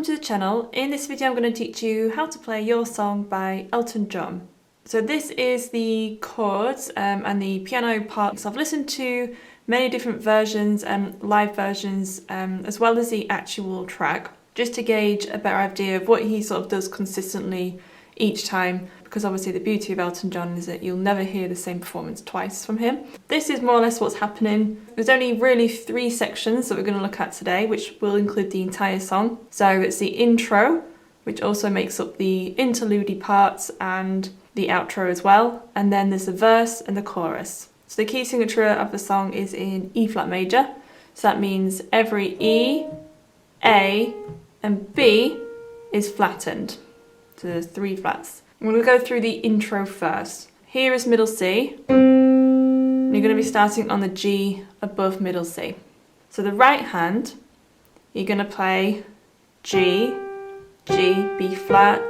to the channel. In this video I'm going to teach you how to play Your Song by Elton John. So this is the chords and the piano part. So I've listened to many different versions and live versions as well as the actual track, just to gauge a better idea of what he sort of does consistently each time, because obviously the beauty of Elton John is that you'll never hear the same performance twice from him. This is more or less what's happening. There's only really 3 sections that we're going to look at today, which will include the entire song. So it's the intro, which also makes up the interlude parts and the outro as well, and then there's the verse and the chorus. So the key signature of the song is in E flat major, so that means every E, A and B is flattened. So there's 3 flats. I'm going to go through the intro first. Here is middle C, and you're going to be starting on the G above middle C. So the right hand, you're going to play G, G, B flat,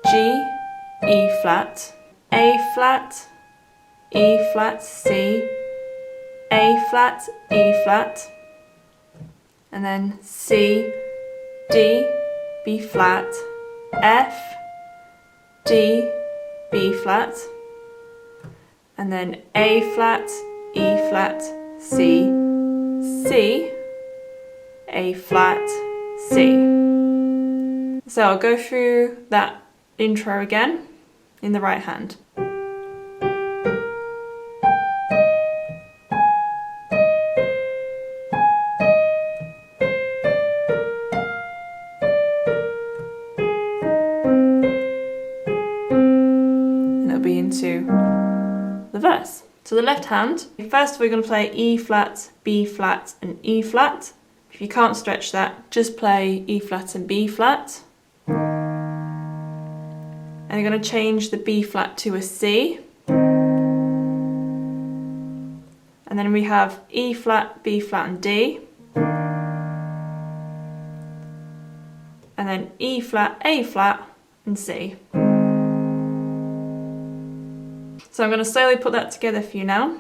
G, E flat, A flat, E flat, C, A flat, E flat, and then C, D, B flat, F, D, B flat, and then A flat, E flat, C, C, A flat, C. So I'll go through that intro again in the right hand. Into the verse. So the left hand, first we're going to play E flat, B flat and E flat. If you can't stretch that, just play E flat and B flat. And you're going to change the B flat to a C. And then we have E flat, B flat and D. And then E flat, A flat and C. So I'm going to slowly put that together for you now.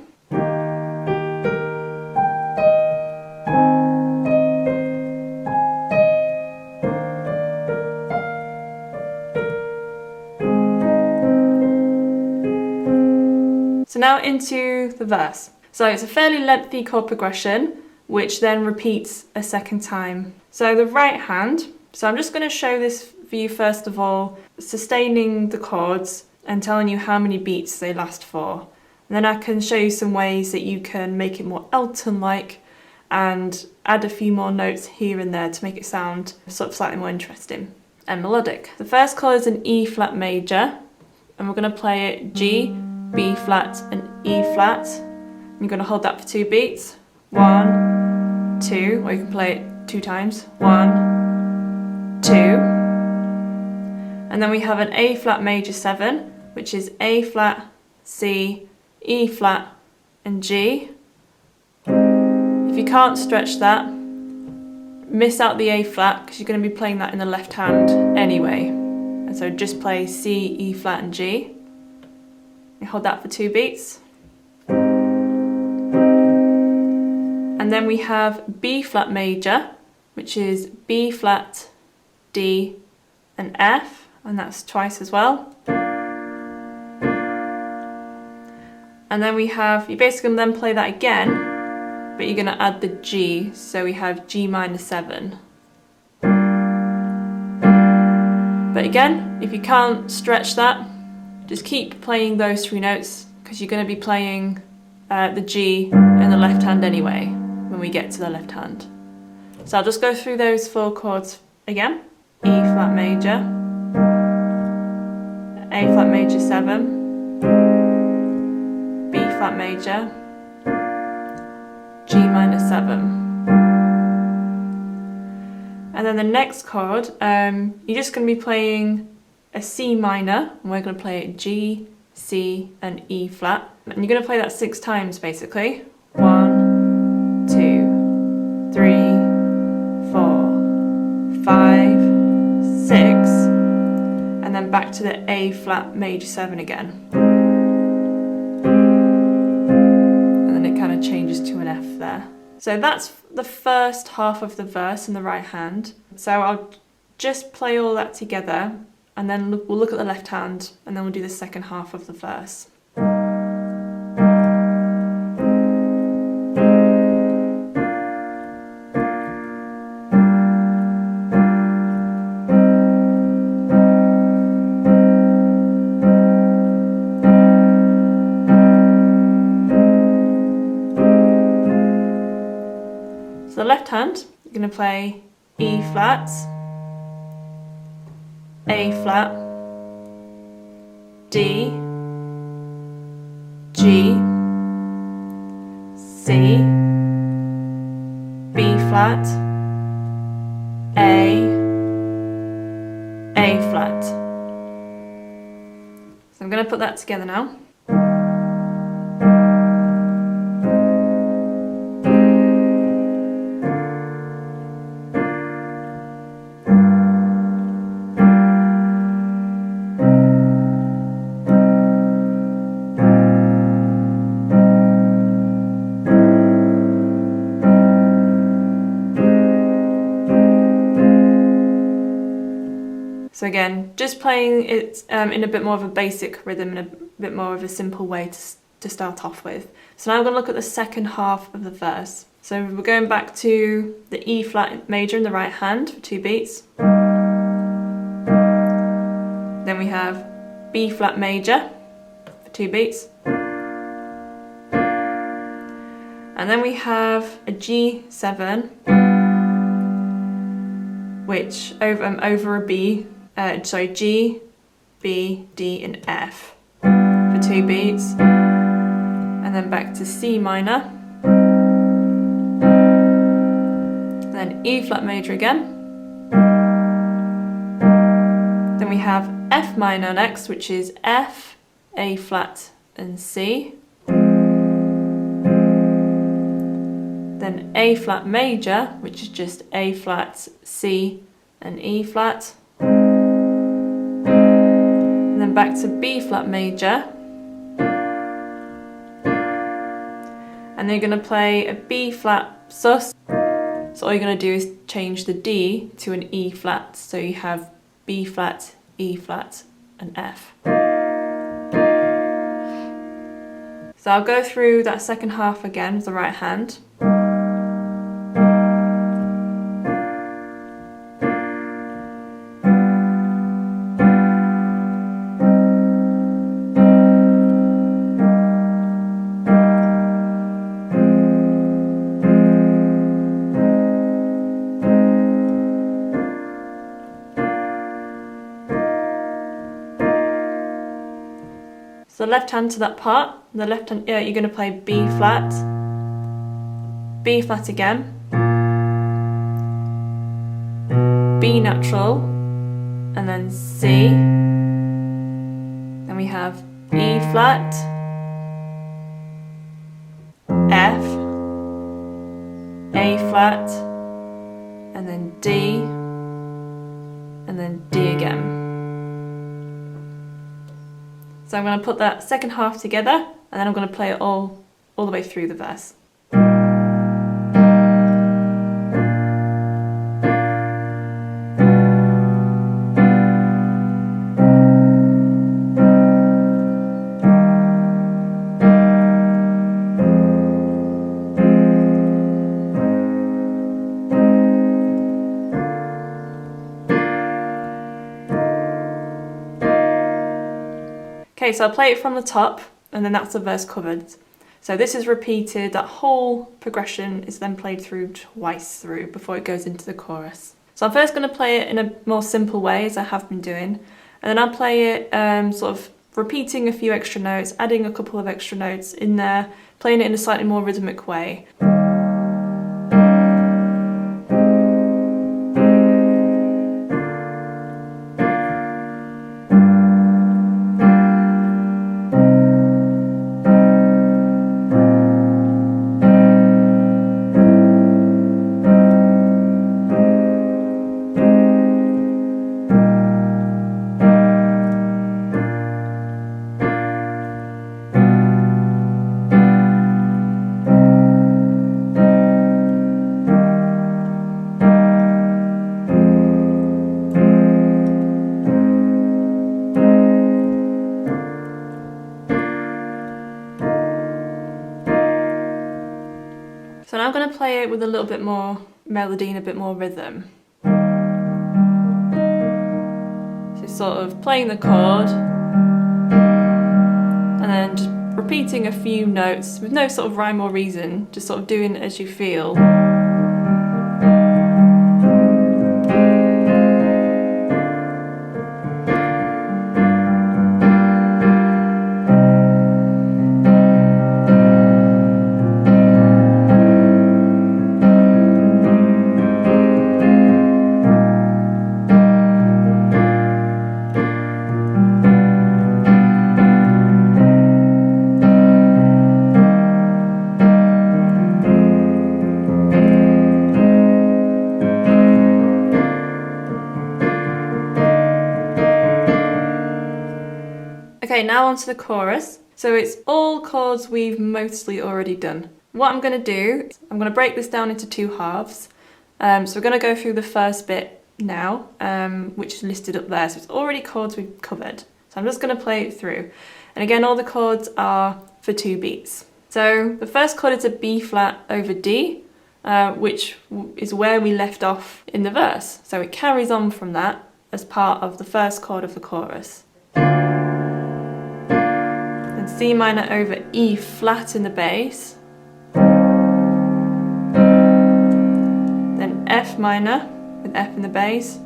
So now into the verse. So it's a fairly lengthy chord progression, which then repeats a second time. So the right hand, so I'm just going to show this for you first of all, sustaining the chords and telling you how many beats they last for. And then I can show you some ways that you can make it more Elton-like and add a few more notes here and there to make it sound sort of slightly more interesting and melodic. The first chord is an E flat major, and we're going to play it G, B flat and E flat. You're going to hold that for 2 beats. 1, 2, or you can play it 2 times. 1, 2. And then we have an A flat major 7, which is A flat, C, E flat and G. If you can't stretch that, miss out the A flat because you're going to be playing that in the left hand anyway. And so just play C, E flat and G. You hold that for 2 beats. And then we have B flat major, which is B flat, D and F, and that's twice as well. And then we have, you're basically going to then play that again, but you're going to add the G, so we have G minor 7. But again, if you can't stretch that, just keep playing those 3 notes, because you're going to be playing the G in the left hand anyway, when we get to the left hand. So I'll just go through those 4 chords again. E flat major, A flat major 7, B flat major, G minor 7. And then the next chord, you're just going to be playing a C minor, and we're going to play it G, C and E flat. And you're going to play that 6 times basically. 1, 2, 3, 4, 5, 6, and then back to the A flat major 7 again. And then it kind of changes to an F there. So that's the first half of the verse in the right hand. So I'll just play all that together, and then we'll look at the left hand, and then we'll do the second half of the verse. So the left hand, you're going to play E flat, A flat, D, G, C, B flat, A flat. So I'm going to put that together now. So again, just playing it in a bit more of a basic rhythm and a bit more of a simple way to start off with. So now I'm going to look at the second half of the verse. So we're going back to the E flat major in the right hand for 2 beats. Then we have B flat major for 2 beats. And then we have a G7, which over a B. G, B, D and F for 2 beats, and then back to C minor, then E flat major again, then we have F minor next, which is F, A flat and C, then A flat major, which is just A flat, C and E flat, and then back to B flat major, and then you're going to play a B flat sus. So all you're going to do is change the D to an E flat, so you have B flat, E flat and F. So I'll go through that second half again with the right hand. So the left hand to that part, the left hand, you're going to play B flat again, B natural, and then C, then we have E flat, F, A flat, and then D, and then D again. So I'm going to put that second half together, and then I'm going to play it all the way through the verse. Okay, so I'll play it from the top, and then that's the verse covered. So this is repeated, that whole progression is then played through twice through before it goes into the chorus. So I'm first going to play it in a more simple way, as I have been doing, and then I'll play it sort of repeating a few extra notes, adding a couple of extra notes in there, playing it in a slightly more rhythmic way. going to play it with a little bit more melody and a bit more rhythm. So sort of playing the chord and then just repeating a few notes with no sort of rhyme or reason, just sort of doing it as you feel. Okay, now onto the chorus. So it's all chords we've mostly already done. What I'm going to do, I'm going to break this down into two halves. So we're going to go through the first bit now, which is listed up there. So it's already chords we've covered. So I'm just going to play it through. And again, all the chords are for 2 beats. So the first chord is a B flat over D, which is where we left off in the verse. So it carries on from that as part of the first chord of the chorus. C minor over E flat in the bass, then F minor with F in the bass,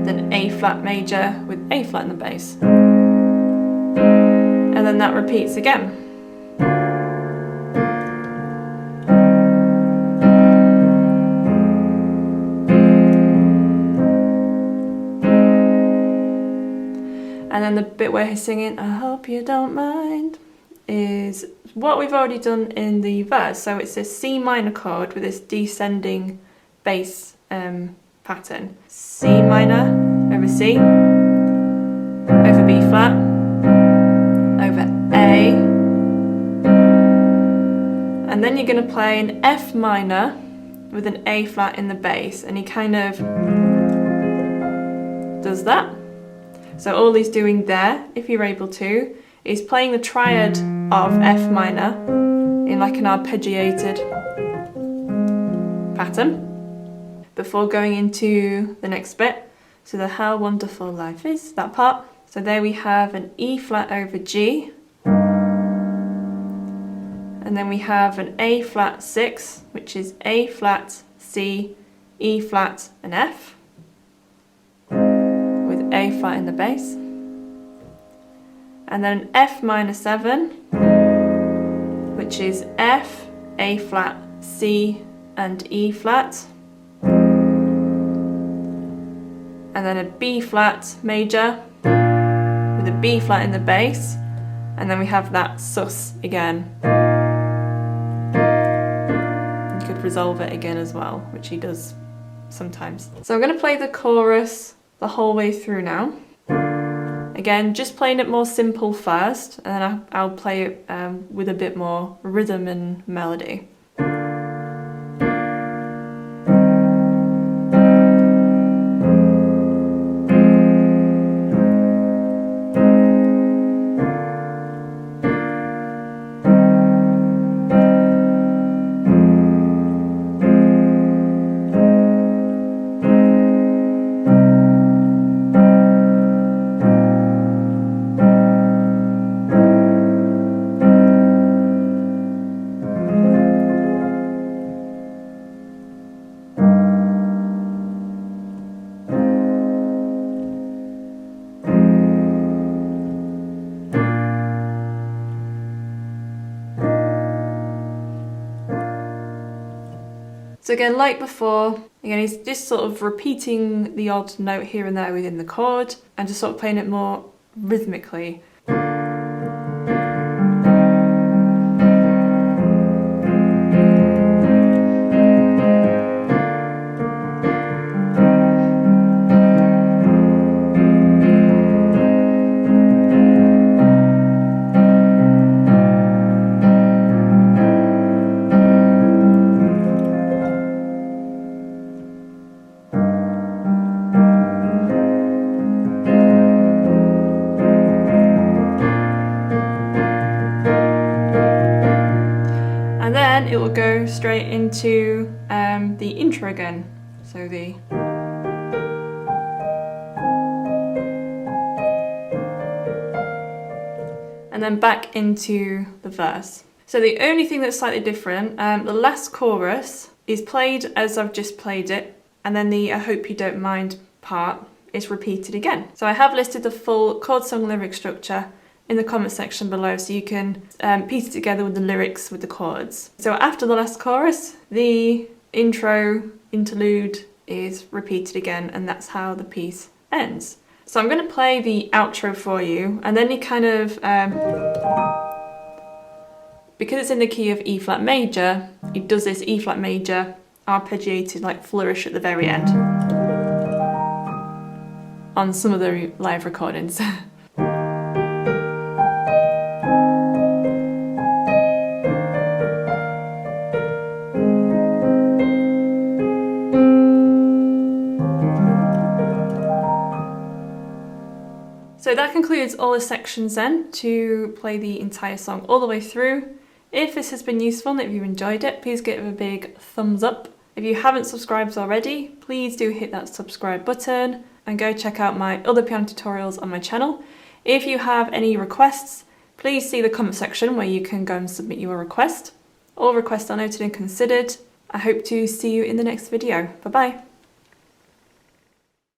then A flat major with A flat in the bass, and then that repeats again. And then the bit where he's singing, I hope you don't mind, is what we've already done in the verse. So it's a C minor chord with this descending bass pattern. C minor over C, over B flat, over A. And then you're going to play an F minor with an A flat in the bass. And he kind of does that. So all he's doing there, if you're able to, is playing the triad of F minor in like an arpeggiated pattern before going into the next bit. So the How Wonderful Life Is, that part. So there we have an E flat over G. And then we have an A flat 6, which is A flat, C, E flat and F. A flat in the bass, and then an F minor 7, which is F, A flat, C and E flat, and then a B flat major with a B flat in the bass, and then we have that sus again. You could resolve it again as well, which he does sometimes. So I'm going to play the chorus the whole way through now. Again, just playing it more simple first, and then I'll play it with a bit more rhythm and melody. So again, like before, again, he's just sort of repeating the odd note here and there within the chord and just sort of playing it more rhythmically. go straight into the intro again. So the... and then back into the verse. So the only thing that's slightly different, the last chorus is played as I've just played it, and then the I hope you don't mind part is repeated again. So I have listed the full chord song lyric structure in the comment section below, so you can piece it together with the lyrics with the chords. So after the last chorus, the intro interlude is repeated again, and that's how the piece ends. So I'm going to play the outro for you, and then you kind of, because it's in the key of E flat major, it does this E flat major arpeggiated like flourish at the very end on some of the live recordings. So that concludes all the sections then to play the entire song all the way through. If this has been useful and if you enjoyed it, please give it a big thumbs up. If you haven't subscribed already, please do hit that subscribe button and go check out my other piano tutorials on my channel. If you have any requests, please see the comment section where you can go and submit your request. All requests are noted and considered. I hope to see you in the next video. Bye bye.